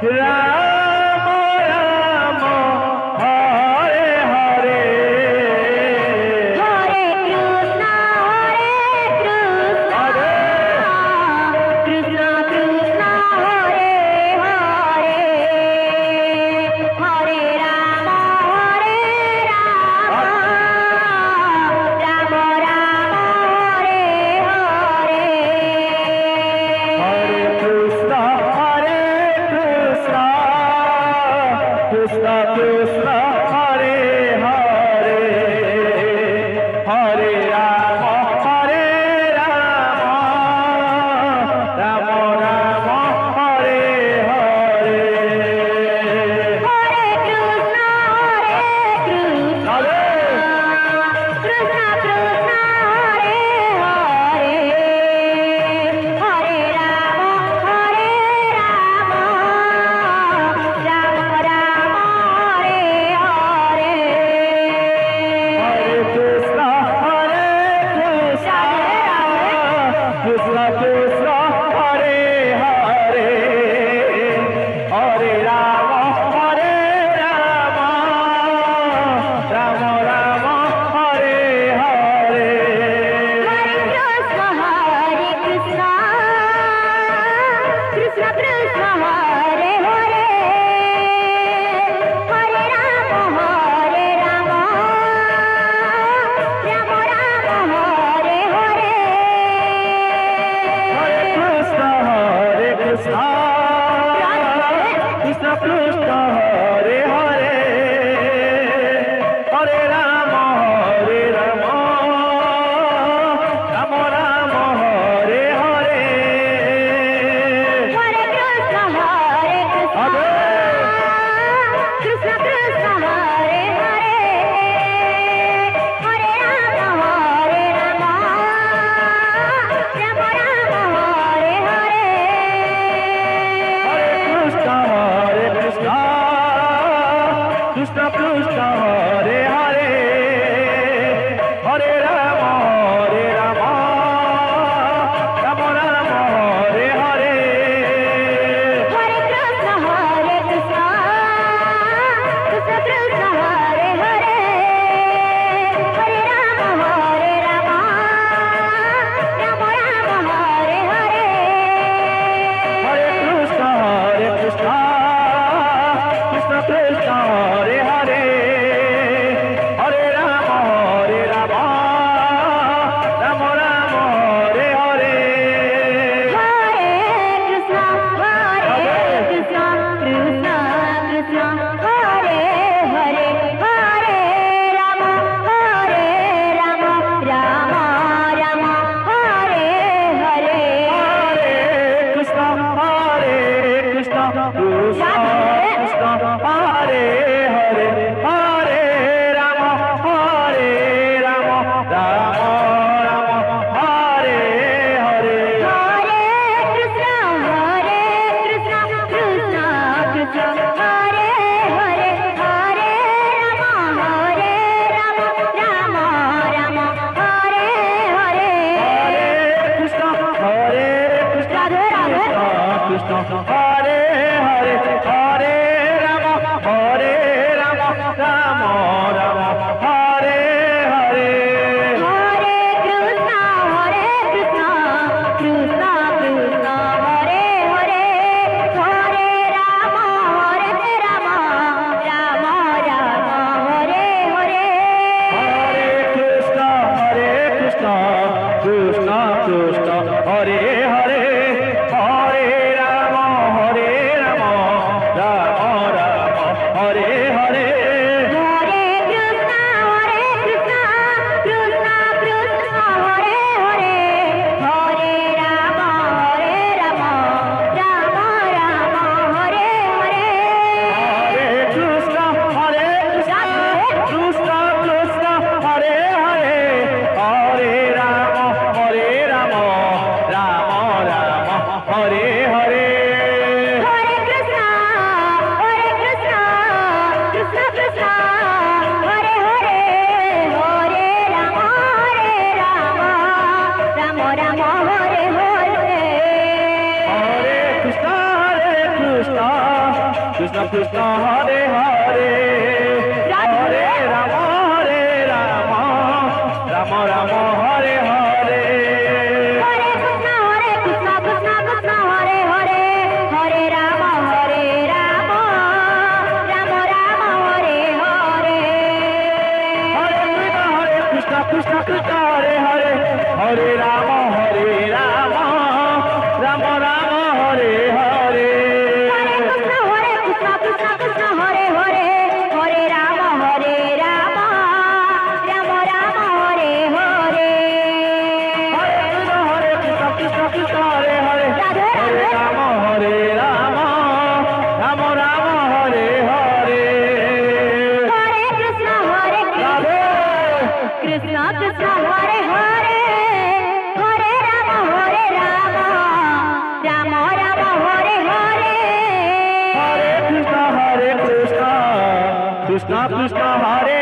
Ram Ram Hare Hare Hare Krishna Krishna Krishna Hare Hare Hare Ram Ram Ram Hare Hare Hare Krishna Krishna Krishna Hare Hare Hare Ram Ram Ram Hare Hare Hare Krishna Hare Krishna Krishna Hare Hare Hare Ram Ram Ram Hare Hare Hare Krishna Krishna Krishna Hare Hare Hare Ram Ram Ram Hare Hare Hare Krishna Krishna Krishna Hare Hare Hare Ram Ram Ram Hare Hare Hare Krishna Krishna Krishna Hare Hare Hare Ram Ram Ram Hare Hare Hare Krishna Krishna Krishna Hare Hare Hare Ram Ram Ram Hare Hare Hare Krishna Krishna Krishna Hare Hare Hare Ram Ram Ram Hare Hare Hare Krishna Krishna Krishna Hare Hare Hare Ram Ram Ram Hare Hare Hare Krishna Krishna Krishna Hare Hare Hare Ram Ram Ram Hare Hare Hare Krishna Krishna Krishna Hare Hare Hare Ram Ram Ram Hare Hare Hare Krishna Krishna Krishna Hare Hare Hare Ram Ram Ram Hare Hare Hare Krishna Krishna Krishna Hare Hare Hare Ram Ram Ram Hare Hare Hare Krishna Radhe Radhe Krishna Hare Hare Hare Ram Ram Ram Hare Hare Hare Krishna Krishna Krishna Hare Hare Hare Ram Ram Ram Hare Hare Hare Krishna Krishna Krishna Hare Hare Hare Ram Ram Ram Hare Hare Hare Krishna Krishna Krishna Hare Hare Hare Ram Ram Ram Hare Hare Hare Krishna Krishna Krishna Hare Hare Hare Ram Ram Ram Hare Hare Hare Krishna Krishna Krishna Hare Hare Hare Ram Ram Ram Hare Hare Hare Krishna Krishna Krishna Hare Hare Hare Ram Ram Ram Hare Hare Hare Krishna Krishna Krishna Hare Hare Hare Ram Ram Ram Hare Hare Hare Krishna Krishna Krishna Hare Hare Hare Ram Ram Ram Hare Hare Hare Krishna Krishna Krishna Hare Hare Hare Ram Ram Ram Hare Hare Hare Krishna Krishna Krishna Hare Hare Radhe Hare Radhe Ram Ram Ram Hare Hare Hare Krishna Radhe Krishna Krishna Hare Hare Hare Ram Ram Ram Hare Hare Hare Krishna Krishna Krishna Hare